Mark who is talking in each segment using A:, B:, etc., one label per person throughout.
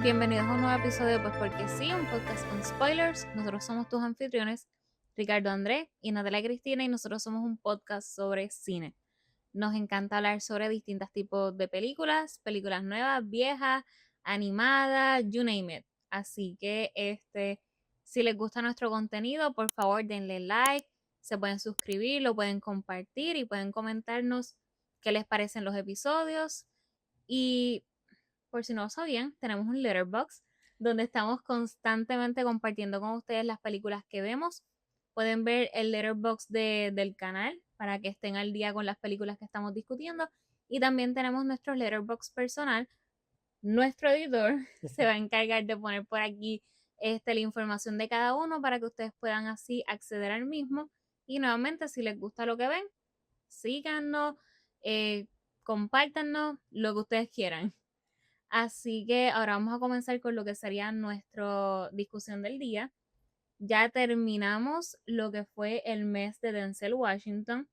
A: Bienvenidos a un nuevo episodio, pues porque sí, un podcast con spoilers. Nosotros somos tus anfitriones, Ricardo Andrés y Natalia Cristina, y nosotros somos un podcast sobre cine. Nos encanta hablar sobre distintos tipos de películas, películas nuevas, viejas, animadas, you name it. Así que si les gusta nuestro contenido, por favor denle like, se pueden suscribir, lo pueden compartir y pueden comentarnos qué les parecen los episodios. Y por si no lo sabían, tenemos un Letterboxd donde estamos constantemente compartiendo con ustedes las películas que vemos. Pueden ver el Letterboxd del canal para que estén al día con las películas que estamos discutiendo. Y también tenemos nuestro Letterboxd personal. Nuestro editor se va a encargar de poner por aquí la información de cada uno para que ustedes puedan así acceder al mismo. Y nuevamente, si les gusta lo que ven, síganos, compártanos, lo que ustedes quieran. Así que ahora vamos a comenzar con lo que sería nuestra discusión del día. Ya terminamos lo que fue el mes de Denzel Washington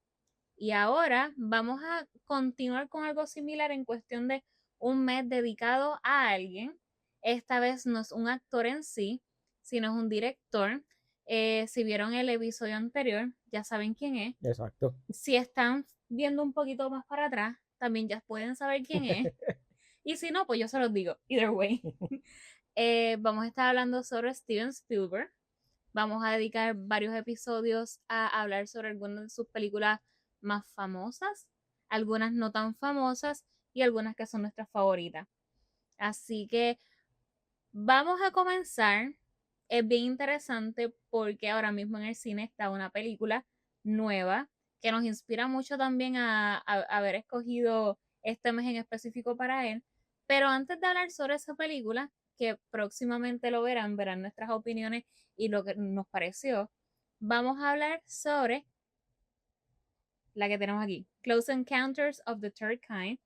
A: y ahora vamos a continuar con algo similar en cuestión de un mes dedicado a alguien. Esta vez no es un actor en sí, sino es un director. Si vieron el episodio anterior, ya saben quién es.
B: Exacto.
A: Si están viendo un poquito más para atrás, también ya pueden saber quién es. Y si no, pues yo se los digo. Either way. Vamos a estar hablando sobre Steven Spielberg. Vamos a dedicar varios episodios a hablar sobre algunas de sus películas más famosas, algunas no tan famosas y algunas que son nuestras favoritas. Así que vamos a comenzar. Es bien interesante porque ahora mismo en el cine está una película nueva que nos inspira mucho también a haber escogido este mes en específico para él. Pero antes de hablar sobre esa película, que próximamente lo verán nuestras opiniones y lo que nos pareció, vamos a hablar sobre la que tenemos aquí, Close Encounters of the Third Kind.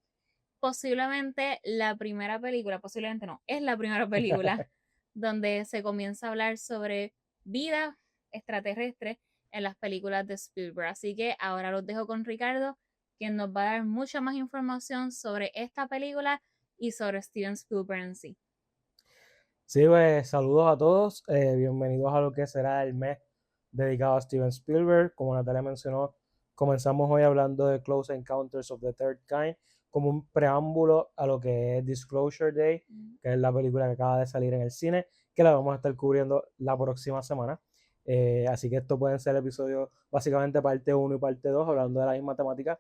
A: Posiblemente la primera película, posiblemente no, es la primera película donde se comienza a hablar sobre vida extraterrestre en las películas de Spielberg. Así que ahora los dejo con Ricardo, quien nos va a dar mucha más información sobre esta película y sobre Steven Spielberg en sí.
B: Sí, pues saludos a todos, bienvenidos a lo que será el mes dedicado a Steven Spielberg. Como Natalia mencionó, comenzamos hoy hablando de Close Encounters of the Third Kind, como un preámbulo a lo que es Disclosure Day, que es la película que acaba de salir en el cine, que la vamos a estar cubriendo la próxima semana. Así que esto pueden ser episodios básicamente parte 1 y parte 2, hablando de la misma temática,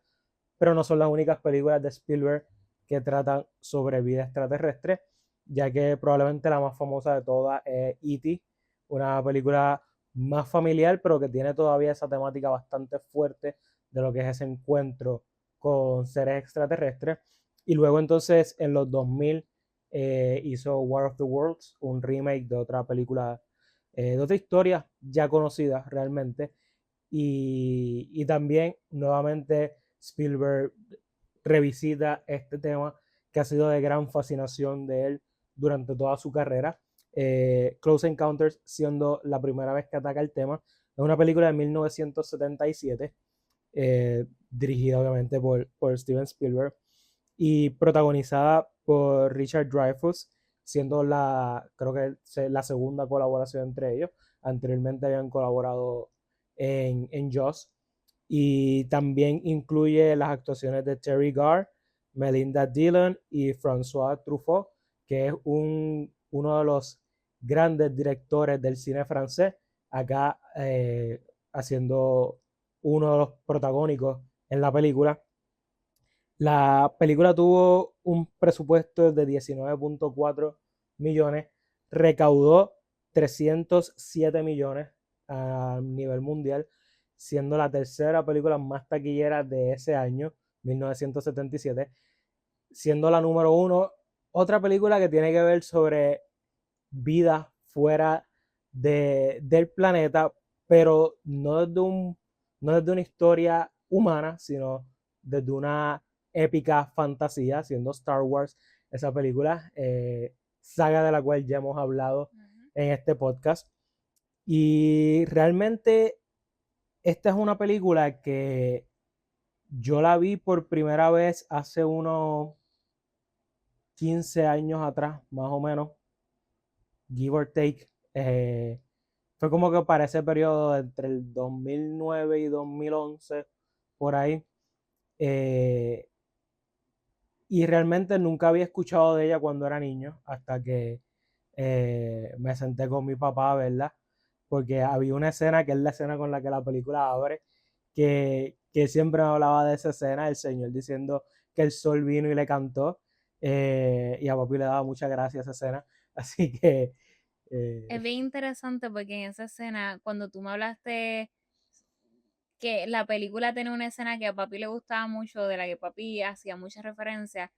B: pero no son las únicas películas de Spielberg que tratan sobre vida extraterrestre, ya que probablemente la más famosa de todas es E.T., una película más familiar, pero que tiene todavía esa temática bastante fuerte de lo que es ese encuentro con seres extraterrestres. Y luego entonces en los 2000 hizo War of the Worlds, un remake de otra película, de otra historia ya conocida realmente. Y también nuevamente Spielberg revisita este tema que ha sido de gran fascinación de él durante toda su carrera. Close Encounters siendo la primera vez que ataca el tema. Es una película de 1977, dirigida obviamente por Steven Spielberg y protagonizada por Richard Dreyfuss, siendo creo que la segunda colaboración entre ellos. Anteriormente habían colaborado en Jaws. Y también incluye las actuaciones de Terry Garr, Melinda Dillon y François Truffaut, que es uno de los grandes directores del cine francés, acá haciendo uno de los protagónicos en la película. La película tuvo un presupuesto de 19.4 millones, recaudó 307 millones a nivel mundial, siendo la tercera película más taquillera de ese año, 1977, siendo la número uno. Otra película que tiene que ver sobre vida fuera del planeta, pero no desde una historia humana, sino desde una épica fantasía, siendo Star Wars esa película, saga de la cual ya hemos hablado en este podcast. Y realmente esta es una película que yo la vi por primera vez hace unos 15 años atrás, más o menos, give or take. Fue como que para ese periodo entre el 2009 y 2011, por ahí. eh, y realmente nunca había escuchado de ella cuando era niño, hasta que me senté con mi papá, ¿verdad? Porque había una escena que es la escena con la que la película abre, que siempre me hablaba de esa escena, el Señor diciendo que el sol vino y le cantó, y a papi le daba muchas gracias a esa escena, así que
A: Es bien interesante porque en esa escena, cuando tú me hablaste que la película tenía una escena que a papi le gustaba mucho, de la que papi hacía muchas referencias,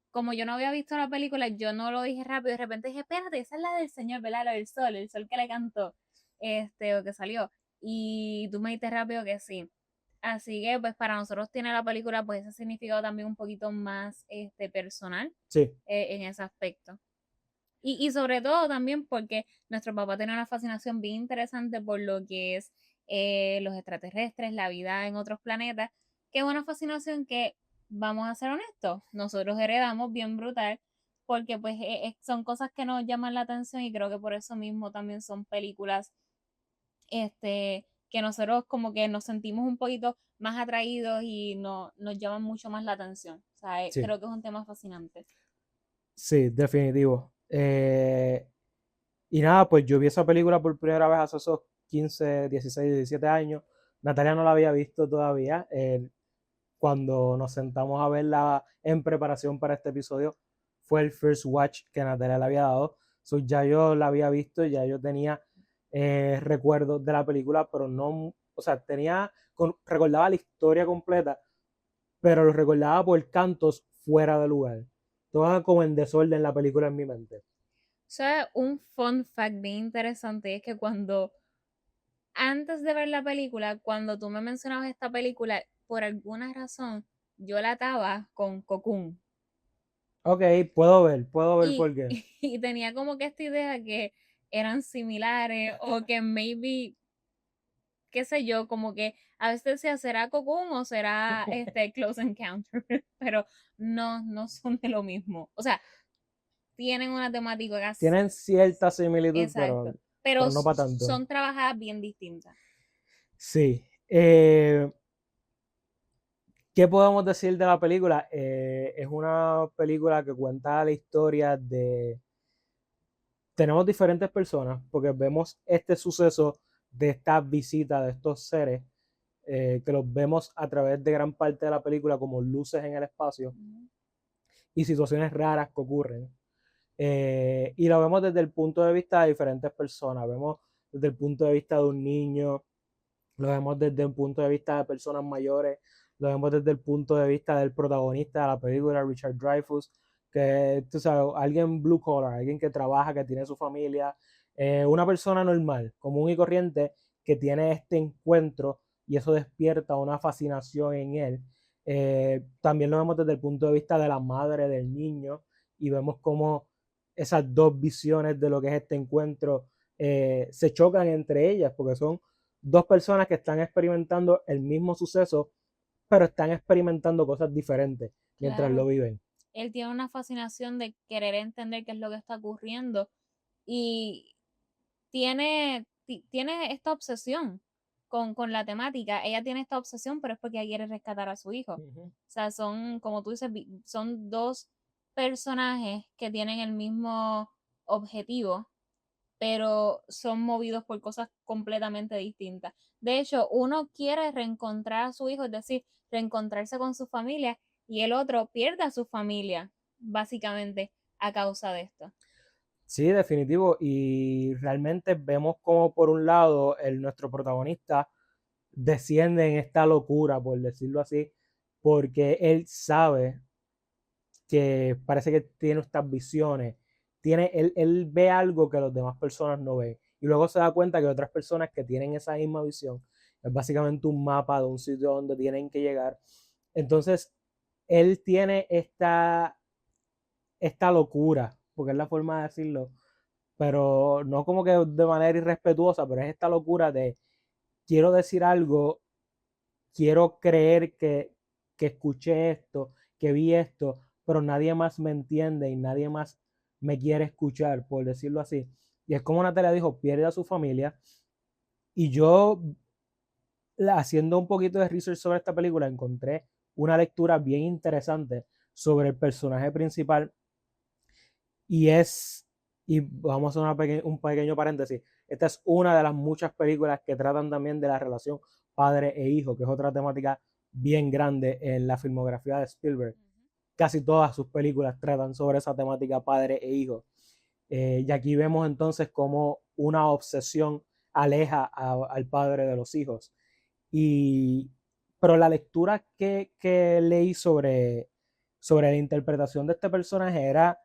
A: como yo no había visto la película, yo no lo dije rápido, de repente dije, espérate, esa es la del señor, ¿verdad? La del sol, el sol que le cantó, o que salió. Y tú me dijiste rápido que sí. Así que, pues, para nosotros tiene la película, pues, ese significado también un poquito más, personal,
B: sí,
A: en ese aspecto. Y sobre todo también porque nuestro papá tiene una fascinación bien interesante por lo que es los extraterrestres, la vida en otros planetas, que es una fascinación que, vamos a ser honestos, nosotros heredamos bien brutal, porque pues son cosas que nos llaman la atención y creo que por eso mismo también son películas que nosotros como que nos sentimos un poquito más atraídos y nos llaman mucho más la atención. O sea,
B: sí,
A: creo que es un tema fascinante.
B: sí, definitivo. Y nada, pues yo vi esa película por primera vez hace esos 15, 16, 17 años. Natalia no la había visto todavía. Cuando nos sentamos a verla en preparación para este episodio, fue el first watch que Natalia le había dado. So, ya yo la había visto, ya yo tenía recuerdos de la película, pero no, o sea, recordaba la historia completa, pero lo recordaba por cantos fuera de lugar. Todo como en desorden la película en mi mente.
A: ¿Sabes? Un fun fact bien interesante es que antes de ver la película, cuando tú me mencionabas esta película, por alguna razón, yo la ataba con Cocoon.
B: Ok, puedo ver
A: Y,
B: por qué.
A: y tenía como que esta idea que eran similares o que maybe, qué sé yo, como que a veces decía, ¿será Cocoon o será Close Encounter? Pero no son de lo mismo. O sea, tienen una temática casi
B: Tienen cierta similitud,
A: exacto, pero
B: pero no para tanto.
A: son trabajadas bien distintas.
B: Sí. ¿Qué podemos decir de la película? Es una película que cuenta la historia de... Tenemos diferentes personas porque vemos este suceso de esta visita de estos seres, que los vemos a través de gran parte de la película como luces en el espacio y situaciones raras que ocurren. Y lo vemos desde el punto de vista de diferentes personas. Vemos desde el punto de vista de un niño, lo vemos desde el punto de vista de personas mayores, lo vemos desde el punto de vista del protagonista de la película, Richard Dreyfuss, que tú sabes, alguien blue collar, alguien que trabaja, que tiene su familia, una persona normal, común y corriente, que tiene este encuentro y eso despierta una fascinación en él. También lo vemos desde el punto de vista de la madre del niño y vemos cómo esas dos visiones de lo que es este encuentro se chocan entre ellas, porque son dos personas que están experimentando el mismo suceso, pero están experimentando cosas diferentes mientras lo
A: Claro,
B: viven.
A: él tiene una fascinación de querer entender qué es lo que está ocurriendo y tiene esta obsesión con la temática. Ella tiene esta obsesión, pero es porque ella quiere rescatar a su hijo. O
B: Uh-huh.
A: sea, son, como tú dices, son dos personajes que tienen el mismo objetivo, pero son movidos por cosas completamente distintas. De hecho, uno quiere reencontrar a su hijo, es decir, reencontrarse con su familia, y el otro pierde a su familia, básicamente, a causa de esto.
B: Sí, definitivo. Y realmente vemos como por un lado nuestro protagonista desciende en esta locura, por decirlo así, porque él sabe que parece que tiene estas visiones, él ve algo que las demás personas no ven. Y luego se da cuenta que otras personas que tienen esa misma visión, es básicamente un mapa de un sitio donde tienen que llegar. Entonces, él tiene esta locura, porque es la forma de decirlo, pero no como que de manera irrespetuosa, pero es esta locura de quiero decir algo, quiero creer que escuché esto, que vi esto, pero nadie más me entiende y nadie más me quiere escuchar, por decirlo así. Y es como Natalia dijo, pierde a su familia. Y yo, haciendo un poquito de research sobre esta película, encontré una lectura bien interesante sobre el personaje principal y y vamos a hacer un pequeño paréntesis, esta es una de las muchas películas que tratan también de la relación padre e hijo, que es otra temática bien grande en la filmografía de Spielberg. Casi todas sus películas tratan sobre esa temática padre e hijo. Y aquí vemos entonces cómo una obsesión aleja al padre de los hijos. Y, pero la lectura que leí sobre la interpretación de este personaje era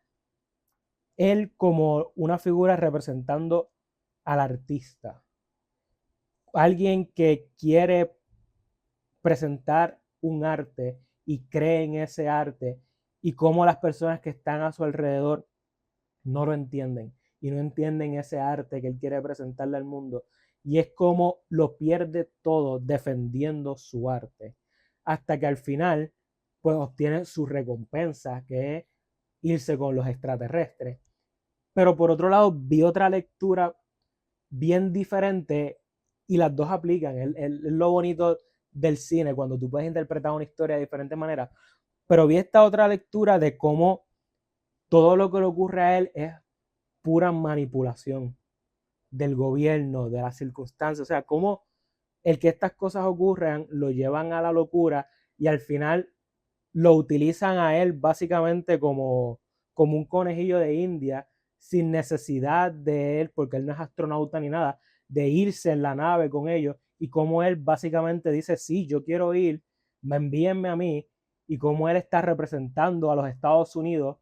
B: él como una figura representando al artista. Alguien que quiere presentar un arte y cree en ese arte y cómo las personas que están a su alrededor no lo entienden y no entienden ese arte que él quiere presentarle al mundo. Y es como lo pierde todo defendiendo su arte. Hasta que al final, pues obtiene su recompensa, que es irse con los extraterrestres. Pero por otro lado, vi otra lectura bien diferente y las dos aplican. Es lo bonito del cine, cuando tú puedes interpretar una historia de diferentes maneras. Pero vi esta otra lectura de cómo todo lo que le ocurre a él es pura manipulación del gobierno, de las circunstancias. O sea, cómo el que estas cosas ocurran lo llevan a la locura y al final lo utilizan a él básicamente como un conejillo de India sin necesidad de él, porque él no es astronauta ni nada, de irse en la nave con ellos y como él básicamente dice, sí, yo quiero ir, me envíenme a mí y cómo él está representando a los Estados Unidos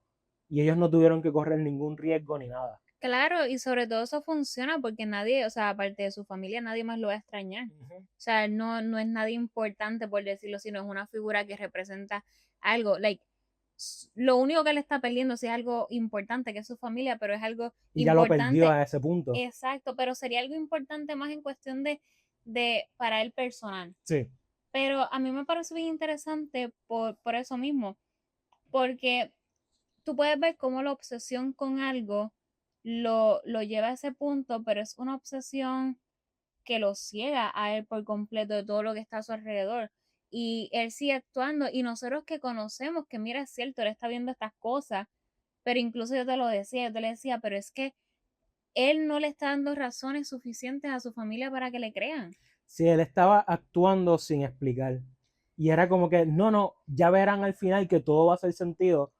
B: y ellos no tuvieron que correr ningún riesgo ni nada.
A: Claro, y sobre todo eso funciona porque nadie, o sea, aparte de su familia, nadie más lo va a extrañar. O sea, no es nadie importante, por decirlo, sino es una figura que representa algo. Like, lo único que le está perdiendo sí es algo importante, que es su familia, pero es algo
B: Y ya lo perdió
A: importante.
B: a ese punto.
A: Exacto, pero sería algo importante más en cuestión de para el personal.
B: Sí.
A: Pero a mí me parece bien interesante por eso mismo, porque tú puedes ver cómo la obsesión con algo lo lleva a ese punto, pero es una obsesión que lo ciega a él por completo de todo lo que está a su alrededor. Y él sigue actuando y nosotros que conocemos que mira, es cierto, él está viendo estas cosas, pero incluso yo te lo decía, yo te le decía, pero es que él no le está dando razones suficientes a su familia para que le crean.
B: Sí, él estaba actuando sin explicar. Y era como que, no, no, ya verán al final que todo va a hacer sentido,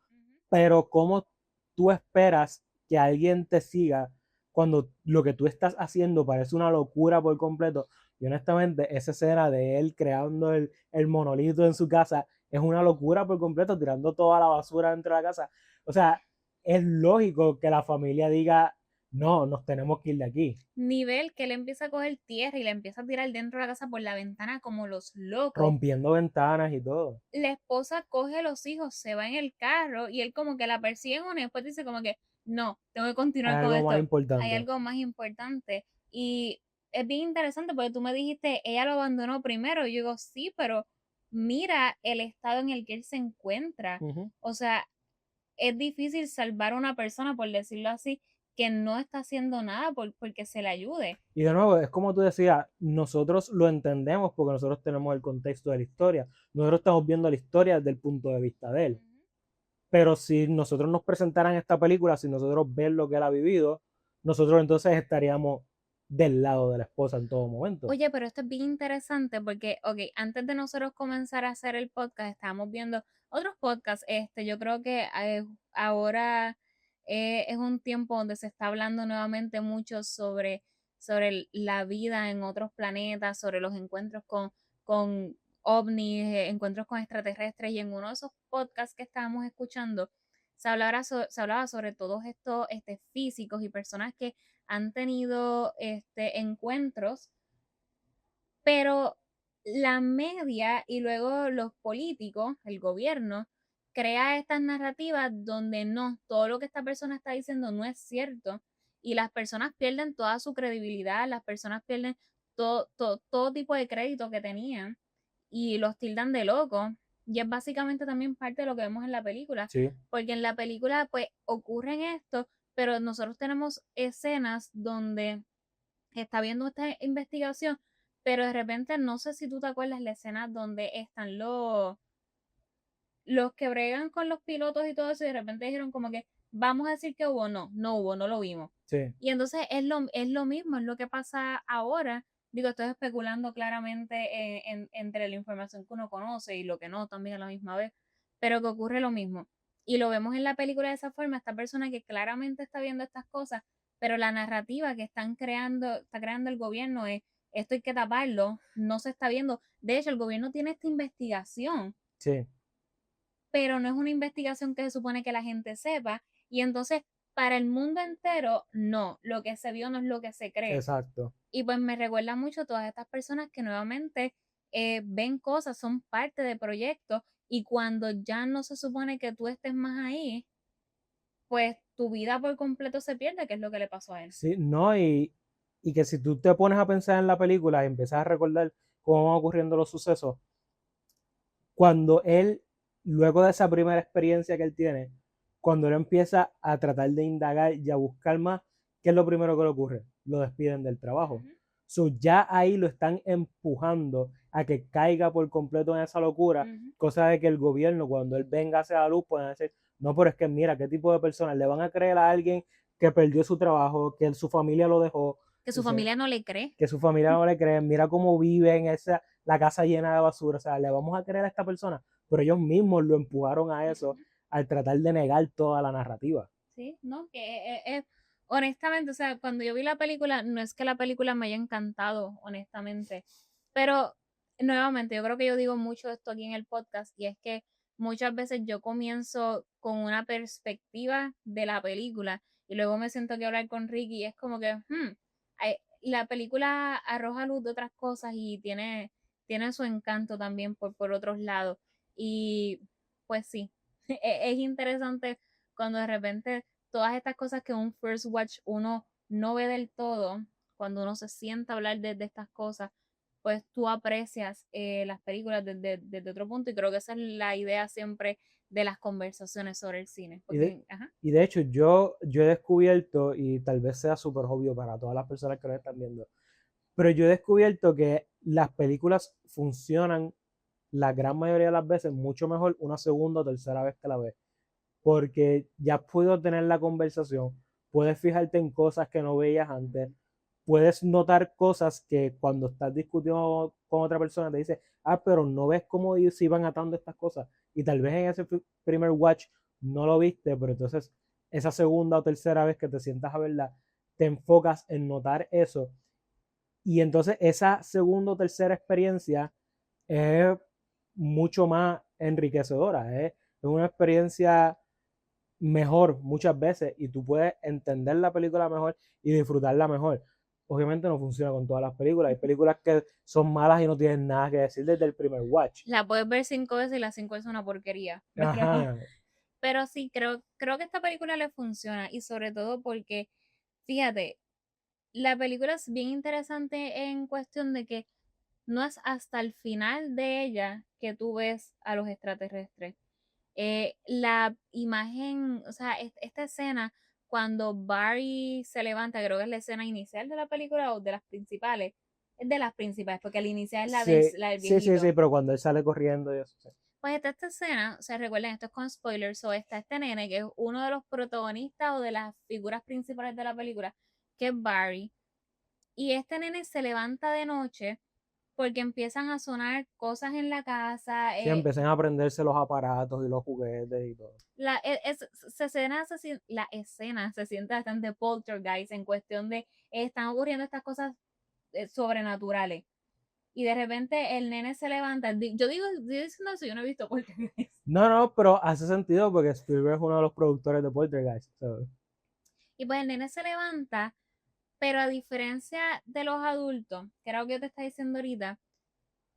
B: pero ¿cómo tú esperas que alguien te siga cuando lo que tú estás haciendo parece una locura por completo? Y honestamente, esa escena de él creando el monolito en su casa es una locura por completo, tirando toda la basura dentro de la casa. O sea, es lógico que la familia diga, no, nos tenemos que ir de aquí,
A: Nivel que él empieza a coger tierra y le empieza a tirar dentro de la casa por la ventana como los locos.
B: rompiendo ventanas y todo.
A: La esposa coge a los hijos, se va en el carro y él como que la persigue y después dice como que no, tengo que
B: Hay
A: continuar con
B: algo más
A: esto. Hay
B: importante.
A: algo más importante. Y es bien interesante porque tú me dijiste, ella lo abandonó primero. Y yo digo, sí, pero mira el estado en el que él se encuentra.
B: Ujú.
A: O sea, es difícil salvar a una persona, por decirlo así, que no está haciendo nada porque se le ayude.
B: Y de nuevo, es como tú decías, nosotros lo entendemos porque nosotros tenemos el contexto de la historia. Nosotros estamos viendo la historia desde el punto de vista de él. Pero si nosotros nos presentaran esta película, si nosotros ver lo que él ha vivido, nosotros entonces estaríamos del lado de la esposa en todo momento.
A: Oye, pero esto es bien interesante porque, ok, antes de nosotros comenzar a hacer el podcast, estábamos viendo otros podcasts. Yo creo que ahora es un tiempo donde se está hablando nuevamente mucho sobre la vida en otros planetas, sobre los encuentros con ovnis, encuentros con extraterrestres. Y en uno de esos podcasts que estábamos escuchando, se hablaba sobre todos estos físicos y personas que han tenido encuentros, pero la media y luego los políticos, el gobierno, crea estas narrativas donde no, todo lo que esta persona está diciendo no es cierto y las personas pierden toda su credibilidad, las personas pierden todo tipo de crédito que tenían y los tildan de locos. Y es básicamente también parte de lo que vemos en la película,
B: Sí,
A: porque en la película pues ocurren esto, pero nosotros tenemos escenas donde está viendo esta investigación, pero de repente no sé si tú te acuerdas la escena donde están los que bregan con los pilotos y todo eso, y de repente dijeron como que vamos a decir que hubo, no hubo, no lo vimos.
B: sí,
A: Y entonces es lo mismo, es lo que pasa ahora. Digo, estoy especulando claramente entre la información que uno conoce y lo que no también a la misma vez, pero que ocurre lo mismo. Y lo vemos en la película de esa forma, esta persona que claramente está viendo estas cosas, pero la narrativa que está creando el gobierno es esto hay que taparlo, no se está viendo. De hecho, el gobierno tiene esta investigación,
B: sí,
A: pero no es una investigación que se supone que la gente sepa. Y entonces, para el mundo entero, no, lo que se vio no es lo que se cree.
B: exacto.
A: Y pues me recuerda mucho a todas estas personas que nuevamente ven cosas, son parte de proyectos, y cuando ya no se supone que tú estés más ahí, pues tu vida por completo se pierde, que es lo que le pasó a él.
B: Sí, no, y que si tú te pones a pensar en la película y empiezas a recordar cómo van ocurriendo los sucesos, cuando él, luego de esa primera experiencia que él tiene, cuando él empieza a tratar de indagar y a buscar más, ¿qué es lo primero que le ocurre? Lo despiden del trabajo.
A: Ujú,
B: So, ya ahí lo están empujando a que caiga por completo en esa locura,
A: ujú.
B: cosa de que el gobierno, cuando él venga hacia la luz, pueda decir, no, pero es que mira, ¿qué tipo de personas le van a creer a alguien que perdió su trabajo, que su familia lo dejó,
A: Que su familia no le cree.
B: que su familia no le cree, mira cómo vive en esa, la casa llena de basura, o sea, le vamos a creer a esta persona, pero ellos mismos lo empujaron a eso
A: Ujú.
B: al tratar de negar toda la narrativa.
A: Sí, ¿no? Honestamente, o sea, cuando yo vi la película, no es que la película me haya encantado, honestamente, pero nuevamente, yo creo que yo digo mucho esto aquí en el podcast, y es que muchas veces yo comienzo con una perspectiva de la película y luego me siento que hablar con Ricky y es como que, la película arroja luz de otras cosas y tiene su encanto también por otros lados. Y pues sí, es interesante cuando de repente todas estas cosas que un first watch uno no ve del todo, cuando uno se sienta a hablar de estas cosas, pues tú aprecias las películas desde otro punto, y creo que esa es la idea siempre de las conversaciones sobre el cine.
B: Y de,
A: Porque, ajá,
B: y de hecho, yo he descubierto, y tal vez sea súper obvio para todas las personas que nos están viendo, pero yo he descubierto que las películas funcionan la gran mayoría de las veces mucho mejor una segunda o tercera vez que la ves, porque ya has podido tener la conversación, puedes fijarte en cosas que no veías antes, puedes notar cosas que cuando estás discutiendo con otra persona te dice, pero no ves cómo se iban atando estas cosas, y tal vez en ese primer watch no lo viste, pero entonces esa segunda o tercera vez que te sientas a verla, te enfocas en notar eso, y entonces esa segunda o tercera experiencia es mucho más enriquecedora, es una experiencia mejor muchas veces y tú puedes entender la película mejor y disfrutarla mejor. Obviamente no funciona con todas las películas. Hay películas que son malas y no tienen nada que decir desde el primer watch.
A: la puedes ver 5 veces y las 5 veces es una porquería, pero,
B: Ajá.
A: pero sí, creo que esta película le funciona, y sobre todo porque, fíjate, la película es bien interesante en cuestión de que no es hasta el final de ella que tú ves a los extraterrestres. La imagen, o sea, esta escena, cuando Barry se levanta, creo que es la escena inicial de la película o de las principales, es de las principales, porque la inicial es
B: Sí,
A: la del
B: sí, sí, sí,
A: viejito.
B: pero cuando él sale corriendo y eso. Sí.
A: Pues está esta escena, o sea, recuerden, esto es con spoilers, o está este nene que es uno de los protagonistas o de las figuras principales de la película, que es Barry, y este nene se levanta de noche porque empiezan a sonar cosas en la casa.
B: Sí, empiezan a aprenderse los aparatos y los juguetes y todo.
A: La escena se siente bastante poltergeist en cuestión de están ocurriendo estas cosas sobrenaturales. Y de repente el nene se levanta. Yo diciendo eso, yo no he visto poltergeist.
B: No, no, pero hace sentido porque Spielberg es uno de los productores de Poltergeist. So.
A: Y pues el nene se levanta, pero a diferencia de los adultos, que era lo que yo te estaba diciendo ahorita,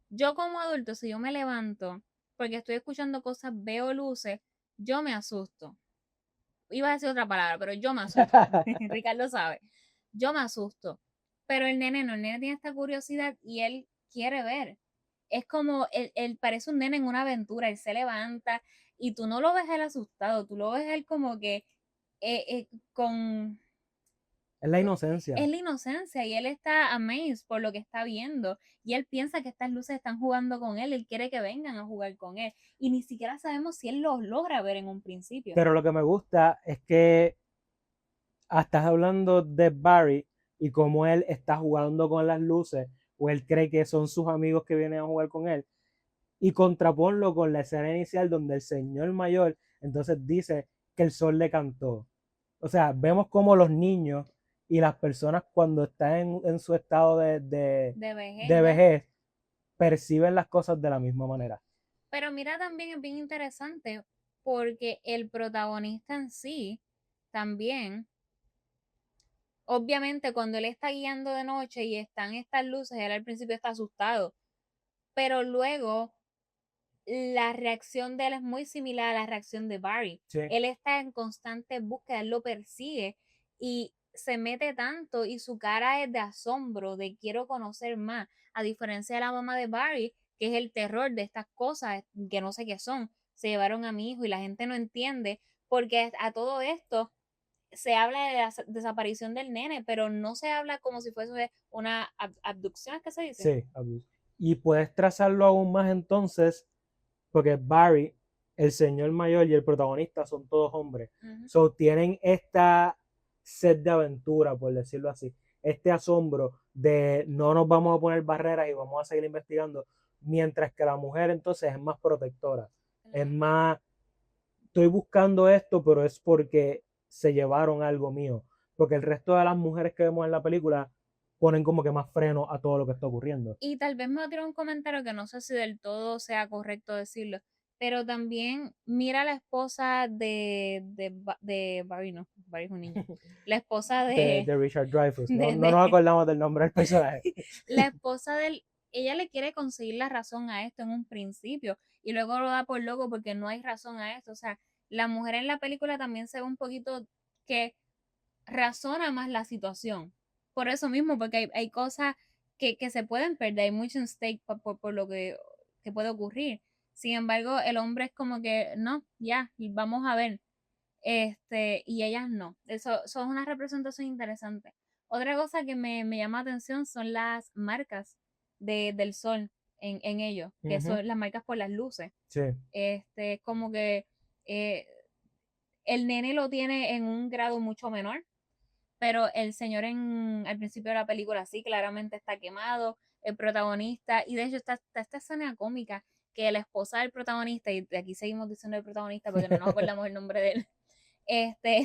A: yo como adulto, si yo me levanto porque estoy escuchando cosas, veo luces, yo me asusto. Iba a decir otra palabra, pero yo me asusto. Ricardo sabe. Yo me asusto. Pero el nene no, el nene tiene esta curiosidad y él quiere ver. es como, él parece un nene en una aventura, él se levanta y tú no lo ves él asustado, tú lo ves él como que con
B: Es la inocencia.
A: es la inocencia y él está amazed por lo que está viendo y él piensa que estas luces están jugando con él quiere que vengan a jugar con él y ni siquiera sabemos si él los logra ver en un principio.
B: Pero lo que me gusta es que estás hablando de Barry y cómo él está jugando con las luces o él cree que son sus amigos que vienen a jugar con él y contraponlo con la escena inicial donde el señor mayor entonces dice que el sol le cantó. O sea, vemos como los niños y las personas cuando están en su estado
A: De vejez
B: de
A: ya.
B: vejez perciben las cosas de la misma manera.
A: Pero mira, también es bien interesante porque el protagonista en sí también, obviamente cuando él está guiando de noche y están estas luces, él al principio está asustado, pero luego la reacción de él es muy similar a la reacción de Barry.
B: Sí.
A: Él está en constante búsqueda, él lo persigue y se mete tanto y su cara es de asombro, de quiero conocer más, a diferencia de la mamá de Barry, que es el terror de estas cosas que no sé qué son. Se llevaron a mi hijo y la gente no entiende porque a todo esto se habla de la desaparición del nene, pero no se habla como si fuese una abducción, ¿es que se dice?
B: Sí, y puedes trazarlo aún más entonces, porque Barry, el señor mayor y el protagonista son todos hombres.
A: Ujú.
B: So tienen esta sed de aventura, por decirlo así, este asombro de no nos vamos a poner barreras y vamos a seguir investigando, mientras que la mujer entonces es más protectora, es más, estoy buscando esto, pero es porque se llevaron algo mío, porque el resto de las mujeres que vemos en la película ponen como que más freno a todo lo que está ocurriendo.
A: Y tal vez me va a tirar un comentario que no sé si del todo sea correcto decirlo, pero también mira la esposa de Barry, no, Barry es un niño. La esposa
B: De Richard Dreyfuss, no,
A: de,
B: no nos
A: de-
B: acordamos del nombre del personaje.
A: la esposa del, ella le quiere conseguir la razón a esto en un principio y luego lo da por loco porque no hay razón a esto. O sea, la mujer en la película también se ve un poquito que razona más la situación. Por eso mismo, porque hay cosas que se pueden perder, hay mucho en stake por lo que puede ocurrir. Sin embargo, el hombre es como que, no, ya, vamos a ver. Y ellas no. Eso es una representación interesante. Otra cosa que me llama la atención son las marcas del sol en ellos, que
B: Ujú,
A: son las marcas por las luces.
B: sí,
A: Como que eh, el nene lo tiene en un grado mucho menor, pero el señor al principio de la película sí, claramente está quemado, el protagonista, y de hecho está esta escena cómica que la esposa del protagonista, y de aquí seguimos diciendo el protagonista porque no nos acordamos el nombre de él,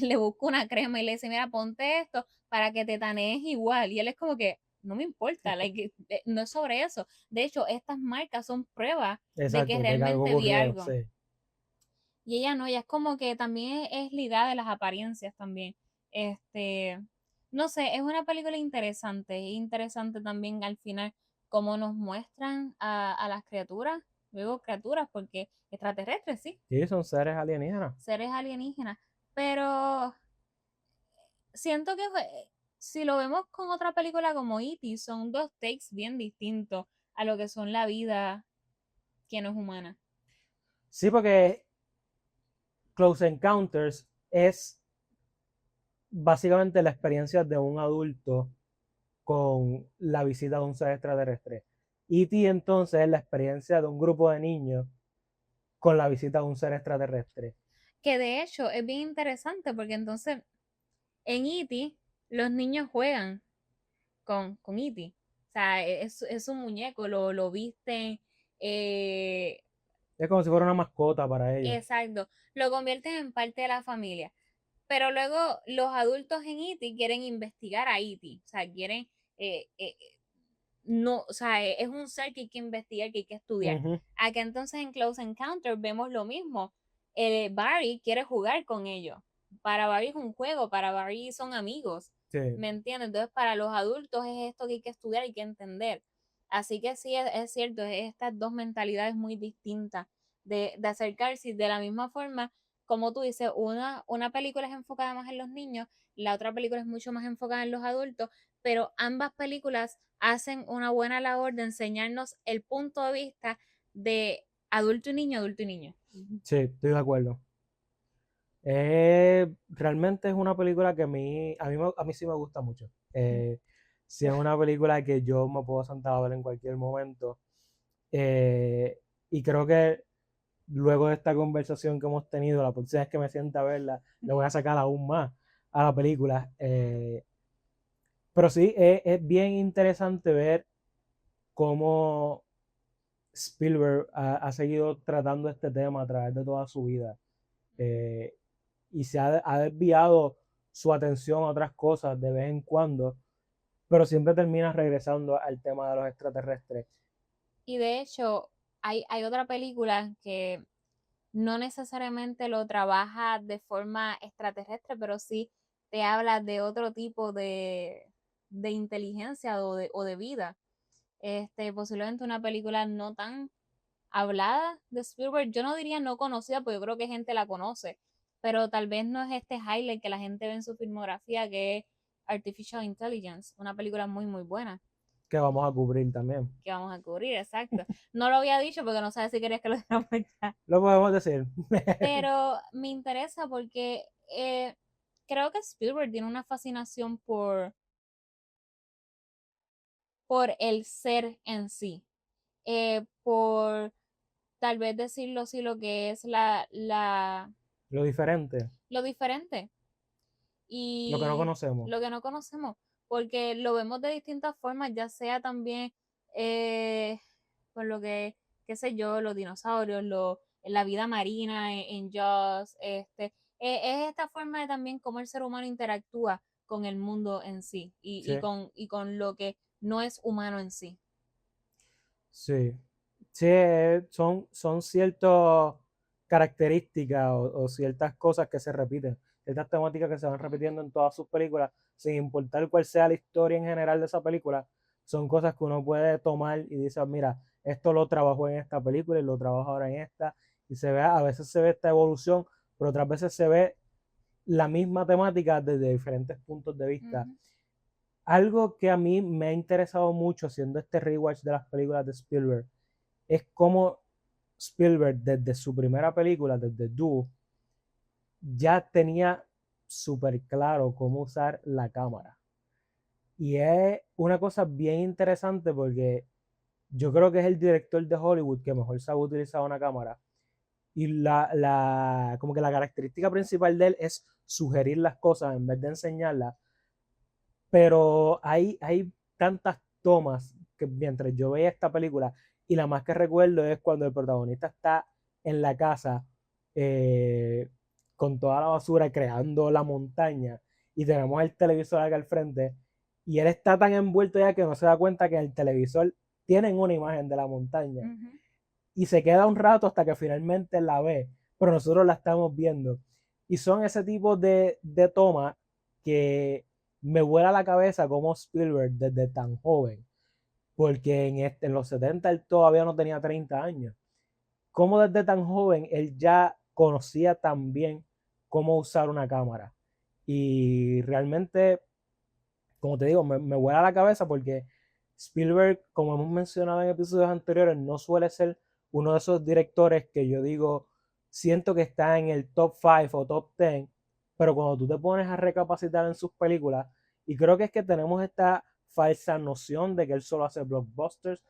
A: le busca una crema y le dice, mira, ponte esto para que te tanees igual, y él es como que, no me importa, like, no es sobre eso. De hecho, estas marcas son pruebas de que
B: exacto, de que algo
A: realmente vi
B: ocurrió,
A: algo.
B: sí.
A: Y ella no, ella es como que también es la idea de las apariencias también. Este, no sé, es una película interesante también al final cómo nos muestran a las criaturas, luego criaturas, porque extraterrestres, sí,
B: Sí, son seres alienígenas.
A: seres alienígenas, pero siento que si lo vemos con otra película como E.T., son dos takes bien distintos a lo que son la vida que no es humana.
B: Sí, porque Close Encounters es básicamente la experiencia de un adulto con la visita de un ser extraterrestre. E.T. entonces es la experiencia de un grupo de niños con la visita de un ser extraterrestre.
A: Que de hecho es bien interesante porque entonces en E.T. los niños juegan con E.T. O sea, es un muñeco, lo visten, eh,
B: Es como si fuera una mascota para ellos.
A: exacto, lo convierten en parte de la familia. Pero luego los adultos en E.T. quieren investigar a E.T. O sea, quieren, eh, eh, no, o sea, es un ser que hay que investigar, que hay que estudiar.
B: Ujú,
A: Acá entonces en Close Encounter vemos lo mismo. Barry quiere jugar con ellos. Para Barry es un juego, para Barry son amigos.
B: sí.
A: ¿Me entiendes? Entonces para los adultos es esto que hay que estudiar y que entender. Así que sí, es cierto, es estas dos mentalidades muy distintas de acercarse de la misma forma, como tú dices, una película es enfocada más en los niños, la otra película es mucho más enfocada en los adultos, pero ambas películas hacen una buena labor de enseñarnos el punto de vista de adulto y niño, adulto y niño.
B: Sí, estoy de acuerdo. Realmente es una película que a mí sí me gusta mucho. Sí es una película que yo me puedo sentar a ver en cualquier momento. Eh, y creo que luego de esta conversación que hemos tenido, la próxima vez que me sienta a verla, le voy a sacar aún más a la película. Pero sí, es bien interesante ver cómo Spielberg ha seguido tratando este tema a través de toda su vida. Eh, y ha desviado su atención a otras cosas de vez en cuando, pero siempre termina regresando al tema de los extraterrestres.
A: Y de hecho, hay otra película que no necesariamente lo trabaja de forma extraterrestre, pero sí te habla de otro tipo de inteligencia o de vida. Posiblemente una película no tan hablada de Spielberg, yo no diría no conocida, porque yo creo que gente la conoce, pero tal vez no es este highlight que la gente ve en su filmografía, que es Artificial Intelligence, una película muy, muy buena
B: Que vamos a cubrir también.
A: que vamos a cubrir, exacto. No lo había dicho porque no sabes si querías que lo dijéramos ya.
B: Lo podemos decir.
A: Pero me interesa porque creo que Spielberg tiene una fascinación por el ser en sí, por tal vez decirlo así, lo que es
B: Lo diferente,
A: lo diferente
B: lo que no
A: y
B: conocemos.
A: lo que no conocemos, porque lo vemos de distintas formas, ya sea también eh, por lo que, qué sé yo, los dinosaurios, la vida marina en Jaws, es esta forma de también cómo el ser humano interactúa con el mundo en sí
B: Sí,
A: y con lo que no es humano en sí.
B: sí. Sí, son ciertas características o ciertas cosas que se repiten, ciertas temáticas que se van repitiendo en todas sus películas, sin importar cuál sea la historia en general de esa película, son cosas que uno puede tomar y dice, mira, esto lo trabajó en esta película y lo trabajo ahora en esta, y a veces se ve esta evolución, pero otras veces se ve la misma temática desde diferentes puntos de vista.
A: Ujú.
B: Algo que a mí me ha interesado mucho haciendo este rewatch de las películas de Spielberg es cómo Spielberg desde su primera película, desde Dune, ya tenía súper claro cómo usar la cámara. Y es una cosa bien interesante porque yo creo que es el director de Hollywood que mejor sabe utilizar una cámara. Y como que la característica principal de él es sugerir las cosas en vez de enseñarlas. Pero hay tantas tomas que mientras yo veía esta película, y la más que recuerdo es cuando el protagonista está en la casa eh, con toda la basura creando la montaña y tenemos el televisor acá al frente y él está tan envuelto ya que no se da cuenta que en el televisor tienen una imagen de la montaña
A: Ujú.
B: y se queda un rato hasta que finalmente la ve, pero nosotros la estamos viendo. Y son ese tipo de tomas que me vuela la cabeza como Spielberg desde tan joven, porque en los 70 él todavía no tenía 30 años. Como desde tan joven él ya conocía tan bien cómo usar una cámara. Y realmente, como te digo, me vuela la cabeza porque Spielberg, como hemos mencionado en episodios anteriores, no suele ser uno de esos directores que yo digo, siento que está en el top 5 o top 10, pero cuando tú te pones a recapacitar en sus películas, y creo que es que tenemos esta falsa noción de que él solo hace blockbusters,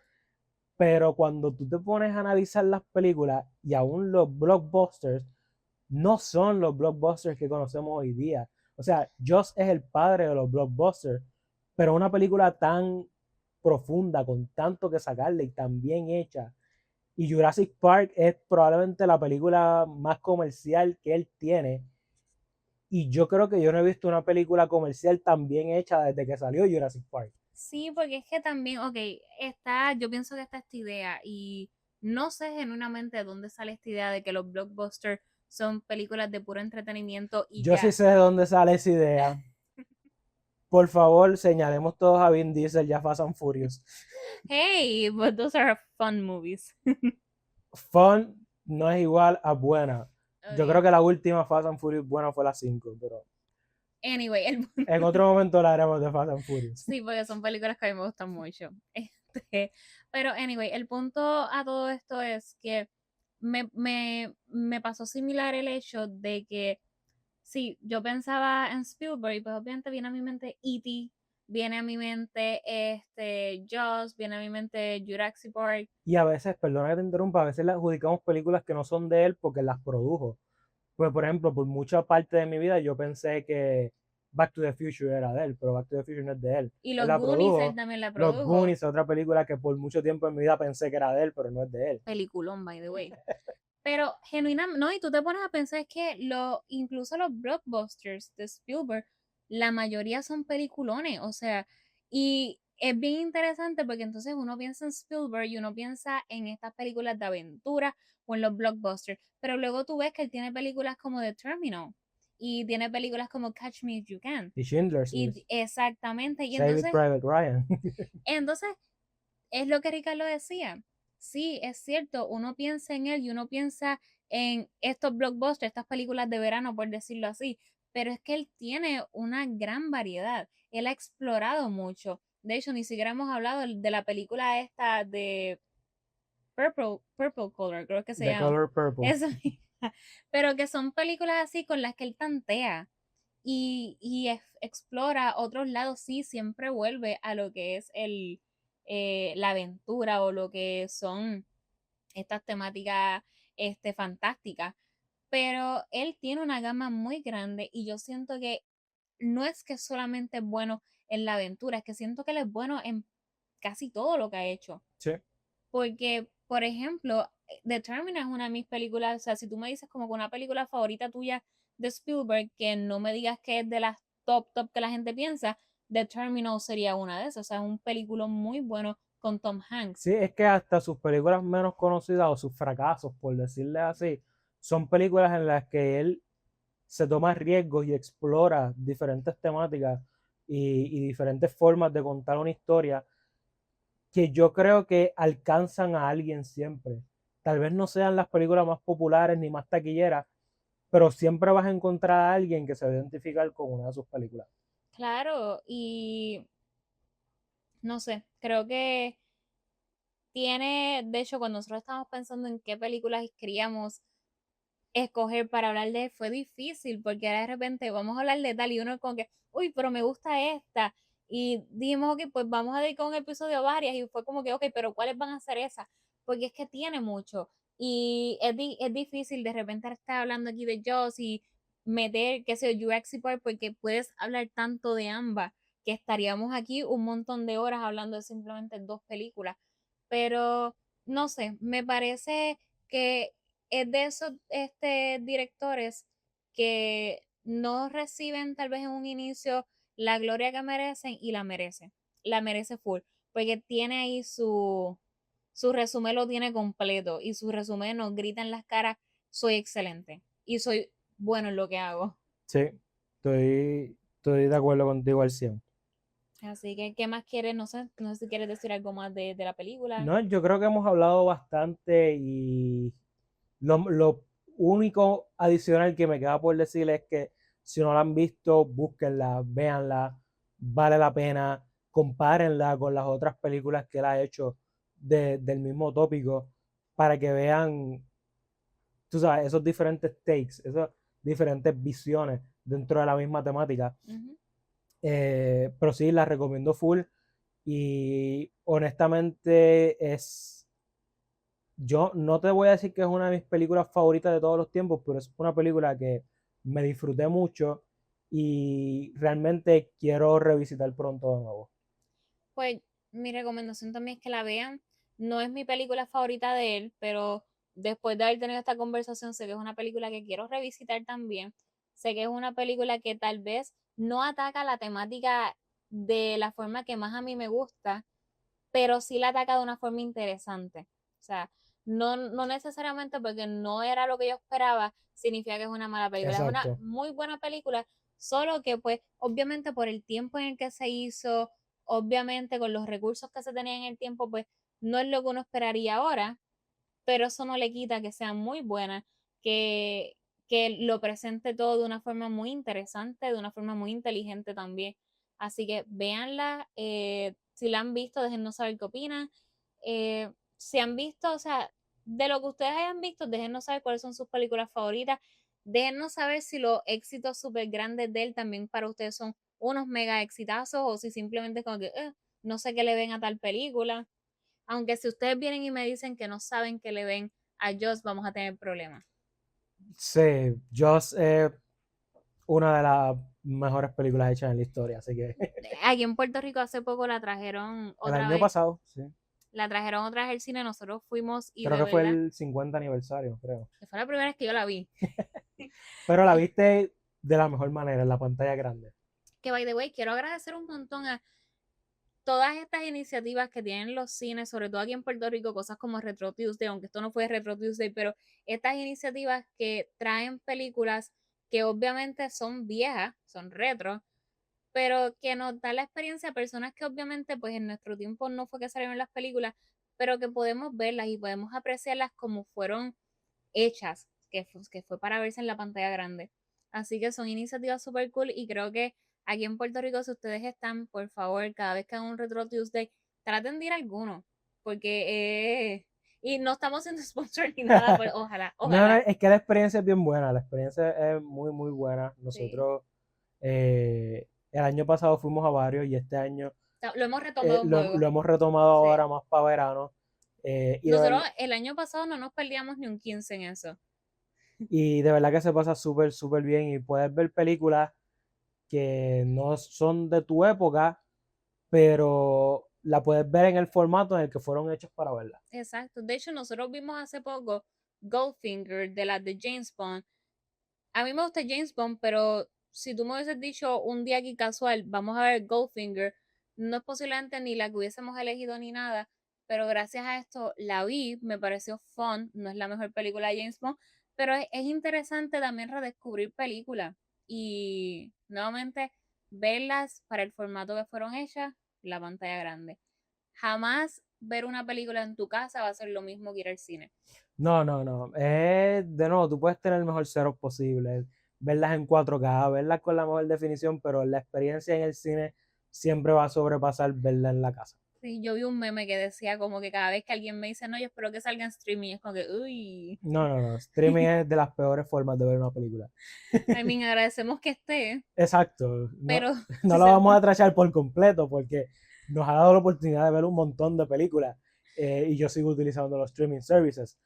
B: pero cuando tú te pones a analizar las películas y aún los blockbusters no son los blockbusters que conocemos hoy día. O sea, Joss es el padre de los blockbusters, pero una película tan profunda, con tanto que sacarle y tan bien hecha. Y Jurassic Park es probablemente la película más comercial que él tiene. Y yo creo que yo no he visto una película comercial tan bien hecha desde que salió Jurassic Park.
A: Sí, porque es que también, ok, yo pienso que está esta idea y no sé genuinamente de dónde sale esta idea de que los blockbusters son películas de puro entretenimiento y
B: Yo sí
A: ya.
B: sé de dónde sale esa idea. Por favor, señalemos todos a Vin Diesel, ya Fast and Furious.
A: Hey, but those are fun movies.
B: Fun no es igual a buena. Yo creo
A: Okay.
B: que la última Fast and Furious buena fue la 5, pero
A: Anyway,
B: En otro momento la haremos de Fast and Furious.
A: sí, porque son películas que a mí me gustan mucho. Pero anyway, el punto a todo esto es que me pasó similar el hecho de que sí, yo pensaba en Spielberg y pues obviamente viene a mi mente E.T., viene a mi mente Jaws, viene a mi mente Jurassic Park.
B: Y a veces, perdona que te interrumpa, a veces le adjudicamos películas que no son de él porque las produjo. Pues, por ejemplo, por mucha parte de mi vida yo pensé que Back to the Future era de él, pero Back to the Future no es de él.
A: Y
B: Él
A: los
B: la
A: Goonies, él
B: produjo.
A: también la
B: Los
A: produjo.
B: Goonies, otra película que por mucho tiempo en mi vida pensé que era de él, pero no es de él.
A: Peliculón, by the way. Pero genuinamente, no, y tú te pones a pensar es que incluso los blockbusters de Spielberg, la mayoría son peliculones, o sea, y es bien interesante porque entonces uno piensa en Spielberg y uno piensa en estas películas de aventura o en los blockbusters, pero luego tú ves que él tiene películas como The Terminal y tiene películas como Catch Me If You Can.
B: Y Schindler's List,
A: Y exactamente, y
B: Save It
A: entonces,
B: Private Ryan.
A: entonces es lo que Ricardo decía. Sí, es cierto, uno piensa en él y uno piensa en estos blockbusters, estas películas de verano, por decirlo así, pero es que él tiene una gran variedad. Él ha explorado mucho. De hecho, ni siquiera hemos hablado de la película esta de Purple Color, creo que se
B: The
A: llama.
B: Color Purple.
A: Eso, pero que son películas así con las que él tantea y explora otros lados, sí, siempre vuelve a lo que es la aventura o lo que son estas temáticas fantásticas. Pero él tiene una gama muy grande y yo siento que no es que solamente es bueno en la aventura, es que siento que él es bueno en casi todo lo que ha hecho.
B: Sí.
A: Porque, por ejemplo, The Terminal es una de mis películas, o sea, si tú me dices como que una película favorita tuya de Spielberg, que no me digas que es de las top que la gente piensa, The Terminal sería una de esas, o sea, es un película muy bueno con Tom Hanks.
B: Sí, es que hasta sus películas menos conocidas o sus fracasos, por decirle así, son películas en las que él se toma riesgos y explora diferentes temáticas y diferentes formas de contar una historia que yo creo que alcanzan a alguien siempre. Tal vez no sean las películas más populares ni más taquilleras, pero siempre vas a encontrar a alguien que se va a identificar con una de sus películas.
A: Claro, y no sé, creo que tiene, de hecho, cuando nosotros estábamos pensando en qué películas queríamos escoger para hablar de él, fue difícil, porque de repente vamos a hablar de tal y uno como que, uy, pero me gusta esta. Y dijimos, ok, pues vamos a dedicar un episodio a varias. Y fue como que, ok, pero ¿cuáles van a ser esas? Porque es que tiene mucho. Y es difícil de repente estar hablando aquí de Joss y meter, qué sé yo, Jurassic Park, porque puedes hablar tanto de ambas que estaríamos aquí un montón de horas hablando de simplemente dos películas. Pero no sé, me parece que es de esos directores que no reciben tal vez en un inicio la gloria que merecen y la merece full, porque tiene ahí su resumen lo tiene completo y su resumen nos grita en las caras, soy excelente y soy bueno en lo que hago.
B: Sí, estoy de acuerdo contigo al 100.
A: Así que, ¿qué más quieres? No sé si quieres decir algo más de la película.
B: No, yo creo que hemos hablado bastante y lo único adicional que me queda por decir es que si no la han visto, búsquenla, véanla, vale la pena, compárenla con las otras películas que él ha hecho del mismo tópico para que vean, tú sabes, esos diferentes takes, esas diferentes visiones dentro de la misma temática.
A: Ujú.
B: Pero sí, la recomiendo full y honestamente yo no te voy a decir que es una de mis películas favoritas de todos los tiempos, pero es una película que me disfruté mucho y realmente quiero revisitar pronto de nuevo.
A: Pues mi recomendación también es que la vean. No es mi película favorita de él, pero después de haber tenido esta conversación, sé que es una película que quiero revisitar también. Sé que es una película que tal vez no ataca la temática de la forma que más a mí me gusta, pero sí la ataca de una forma interesante. O sea, no necesariamente porque no era lo que yo esperaba, significa que es una mala película. Es una
B: Exacto,
A: muy buena película, solo que pues obviamente por el tiempo en el que se hizo, obviamente con los recursos que se tenían en el tiempo, pues no es lo que uno esperaría ahora, pero eso no le quita que sea muy buena, que que lo presente todo de una forma muy interesante, de una forma muy inteligente también. Así que véanla, si la han visto, déjennos saber qué opinan. Si han visto, o sea, de lo que ustedes hayan visto, déjennos saber cuáles son sus películas favoritas. Déjennos saber si los éxitos súper grandes de él también para ustedes son unos mega exitazos o si simplemente como que no sé qué le ven a tal película. Aunque si ustedes vienen y me dicen que no saben qué le ven a Joss, vamos a tener problemas.
B: Sí, Jaws es una de las mejores películas hechas en la historia, así que
A: Aquí en Puerto Rico hace poco la trajeron
B: el
A: otra
B: año
A: vez.
B: pasado, sí.
A: La trajeron otra vez al cine, nosotros fuimos y
B: Creo
A: de
B: que fue
A: verdad,
B: el 50 aniversario, creo.
A: que fue la primera vez que yo la vi.
B: Pero la viste de la mejor manera, en la pantalla grande.
A: Que by the way, quiero agradecer un montón a todas estas iniciativas que tienen los cines, sobre todo aquí en Puerto Rico, cosas como Retro Tuesday, aunque esto no fue Retro Tuesday, pero estas iniciativas que traen películas que obviamente son viejas, son retro, pero que nos da la experiencia a personas que obviamente pues en nuestro tiempo no fue que salieron las películas, pero que podemos verlas y podemos apreciarlas como fueron hechas, que fue para verse en la pantalla grande. Así que son iniciativas súper cool y creo que aquí en Puerto Rico, si ustedes están, por favor, cada vez que hagan un Retro Tuesday, traten de ir a alguno, porque y no estamos siendo sponsor ni nada, pero ojalá,
B: No, no,
A: ojalá.
B: es que la experiencia es bien buena, la experiencia es muy, muy buena.
A: Sí.
B: Nosotros el año pasado fuimos a varios y este año
A: Lo hemos retomado un juego.
B: lo hemos retomado
A: Sí.
B: ahora más para verano. Y de
A: Nosotros
B: verdad,
A: el año pasado no nos perdíamos ni un 15 en eso.
B: y de verdad que se pasa súper, súper bien y puedes ver películas que no son de tu época, pero la puedes ver en el formato en el que fueron hechos para verla.
A: Exacto. De hecho, nosotros vimos hace poco Goldfinger de la de James Bond. A mí me gusta James Bond, pero si tú me hubieses dicho un día aquí casual, vamos a ver Goldfinger, no es posiblemente ni la que hubiésemos elegido ni nada, pero gracias a esto la vi, me pareció fun, no es la mejor película de James Bond, pero es interesante también redescubrir películas y nuevamente verlas para el formato que fueron hechas, la pantalla grande. Jamás ver una película en tu casa va a ser lo mismo que ir al cine.
B: No, no, no. De nuevo, tú puedes tener el mejor setup posible, verlas en 4K, verlas con la mejor definición, pero la experiencia en el cine siempre va a sobrepasar verla en la casa.
A: Sí, yo vi un meme que decía como que cada vez que alguien me dice, no, yo espero que salga en streaming, es como que, uy,
B: No, no, no. Streaming es de las peores formas de ver una película.
A: I mean, agradecemos que esté,
B: Exacto. No,
A: pero
B: no
A: si
B: lo
A: se...
B: vamos a trashar por completo porque nos ha dado la oportunidad de ver un montón de películas y yo sigo utilizando los streaming services.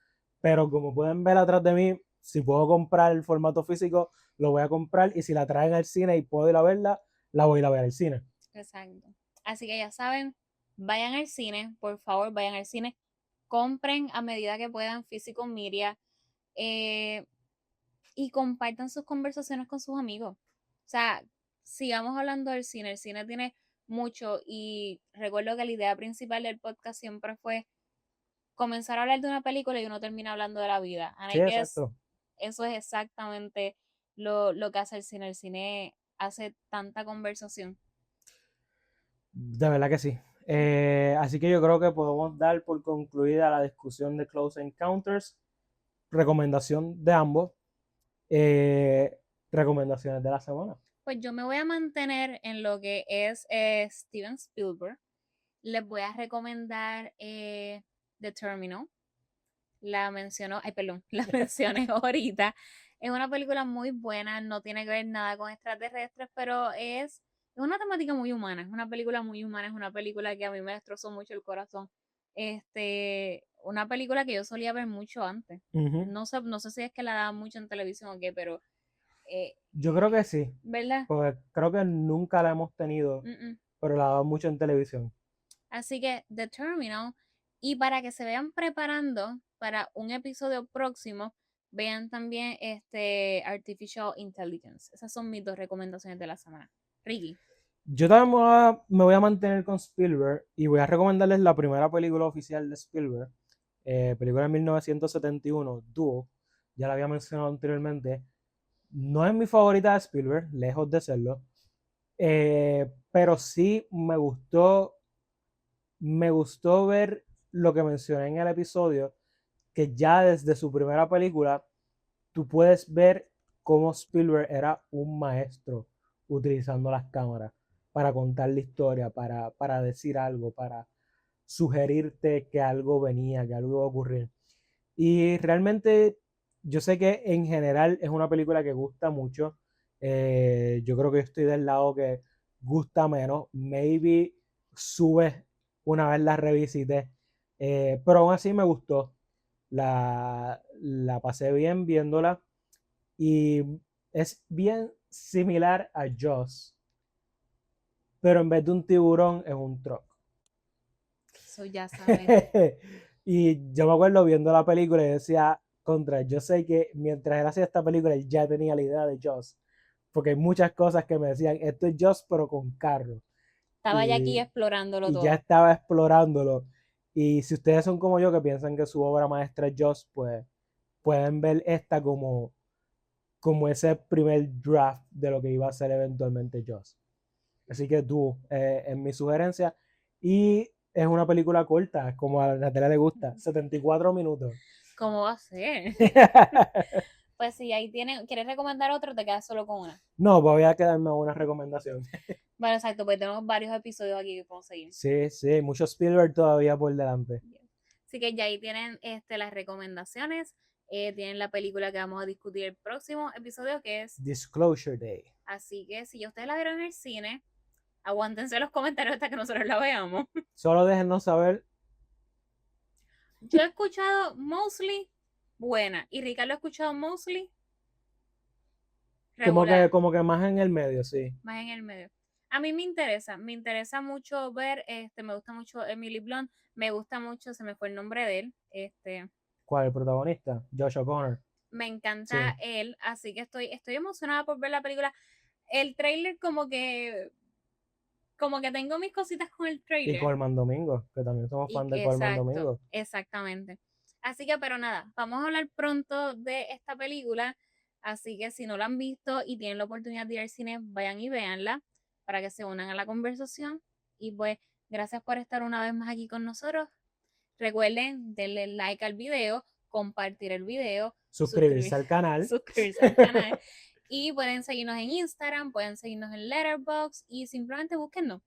B: Pero como pueden ver atrás de mí, si puedo comprar el formato físico, lo voy a comprar y si la traen al cine y puedo ir a verla, la voy a ir a ver al cine.
A: Exacto. Así que ya saben, vayan al cine, por favor, vayan al cine, compren a medida que puedan físico media eh, y compartan sus conversaciones con sus amigos. O sea, sigamos hablando del cine, el cine tiene mucho y recuerdo que la idea principal del podcast siempre fue comenzar a hablar de una película y uno termina hablando de la vida. And
B: Sí,
A: I guess
B: exacto.
A: eso es exactamente lo que hace el cine. El cine hace tanta conversación.
B: De verdad que sí. Así que yo creo que podemos dar por concluida la discusión de Close Encounters. Recomendación de ambos. Eh, recomendaciones de la semana.
A: Pues yo me voy a mantener en lo que es Steven Spielberg. Les voy a recomendar The Terminal. La mencionó, ay, perdón, la mencioné ahorita. Es una película muy buena, no tiene que ver nada con extraterrestres, pero es una temática muy humana, es una película muy humana, es una película que a mí me destrozó mucho el corazón. Una película que yo solía ver mucho antes.
B: Ujú.
A: No sé si es que la daban mucho en televisión o qué, pero eh,
B: Yo creo que sí,
A: ¿verdad?
B: porque creo que nunca la hemos tenido,
A: Mm, mm.
B: pero la daban mucho en televisión.
A: Así que The Terminal, y para que se vean preparando para un episodio próximo, vean también Artificial Intelligence. Esas son mis dos recomendaciones de la semana. Ricky.
B: Yo también me voy a mantener con Spielberg y voy a recomendarles la primera película oficial de Spielberg, película de 1971, Duo, ya la había mencionado anteriormente. No es mi favorita de Spielberg, lejos de serlo, pero sí me gustó ver lo que mencioné en el episodio, que ya desde su primera película tú puedes ver cómo Spielberg era un maestro utilizando las cámaras para contar la historia, para decir algo, para sugerirte que algo venía, que algo iba a ocurrir. Y realmente yo sé que en general es una película que gusta mucho. Yo creo que yo estoy del lado que gusta menos. Maybe sube una vez la revisité. Pero aún así me gustó. La pasé bien viéndola. Y es bien similar a Jaws. Pero en vez de un tiburón es un truck.
A: Eso ya saben.
B: Y yo me acuerdo viendo la película y decía, contra, yo sé que mientras él hacía esta película, él ya tenía la idea de Jaws. Porque hay muchas cosas que me decían, esto es Jaws, pero con carros.
A: Estaba ya aquí
B: Y,
A: explorándolo
B: y ya
A: todo.
B: estaba explorándolo. Y si ustedes son como yo, que piensan que su obra maestra es Jaws, pues pueden ver esta como ese primer draft de lo que iba a ser eventualmente Jaws. Así que tú, es mi sugerencia. Y es una película corta, como a Natalia le gusta, 74 minutos.
A: ¿Cómo va a ser? Pues si ahí tienen, ¿quieres recomendar otro? Te quedas solo con una.
B: No, voy a quedarme con una recomendación.
A: Bueno, exacto, pues tenemos varios episodios aquí que podemos seguir.
B: Sí, sí, mucho Spielberg todavía por delante.
A: Así que ya ahí tienen las recomendaciones. Tienen la película que vamos a discutir el próximo episodio, que es
B: Disclosure Day.
A: Así que si ya ustedes la vieron en el cine, aguántense los comentarios hasta que nosotros la veamos.
B: Solo déjenos saber.
A: Yo he escuchado mostly buena y Ricardo ha escuchado mostly regular,
B: Como que más en el medio, sí.
A: más en el medio. A mí me interesa mucho ver, me gusta mucho Emily Blunt, me gusta mucho, se me fue el nombre de él,
B: ¿Cuál es el protagonista? Josh O'Connor.
A: me encanta
B: Sí.
A: él, así que estoy emocionada por ver la película. El trailer como que tengo mis cositas con el
B: Y
A: trailer.
B: Colman Domingo, que también somos fan de Colman Domingo.
A: Exactamente. Así que, pero nada, vamos a hablar pronto de esta película. Así que si no la han visto y tienen la oportunidad de ir al cine, vayan y véanla para que se unan a la conversación. Y pues, gracias por estar una vez más aquí con nosotros. Recuerden darle like al video, compartir el video,
B: Suscribirse al canal.
A: suscribirse al canal. Y pueden seguirnos en Instagram, pueden seguirnos en Letterboxd y simplemente búsquennos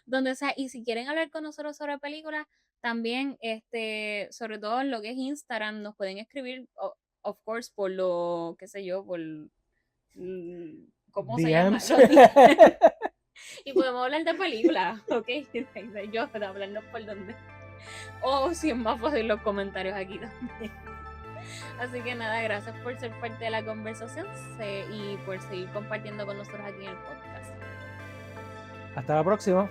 A: donde sea. Y si quieren hablar con nosotros sobre películas, también, sobre todo en lo que es Instagram, nos pueden escribir, of course, por lo, qué sé yo, por, ¿cómo se llama?
B: DMs.
A: Y podemos hablar de películas, ¿ok? Yo, hablarnos por dónde. O si es más fácil los comentarios aquí también. Así que nada, gracias por ser parte de la conversación y por seguir compartiendo con nosotros aquí en el podcast.
B: Hasta la próxima.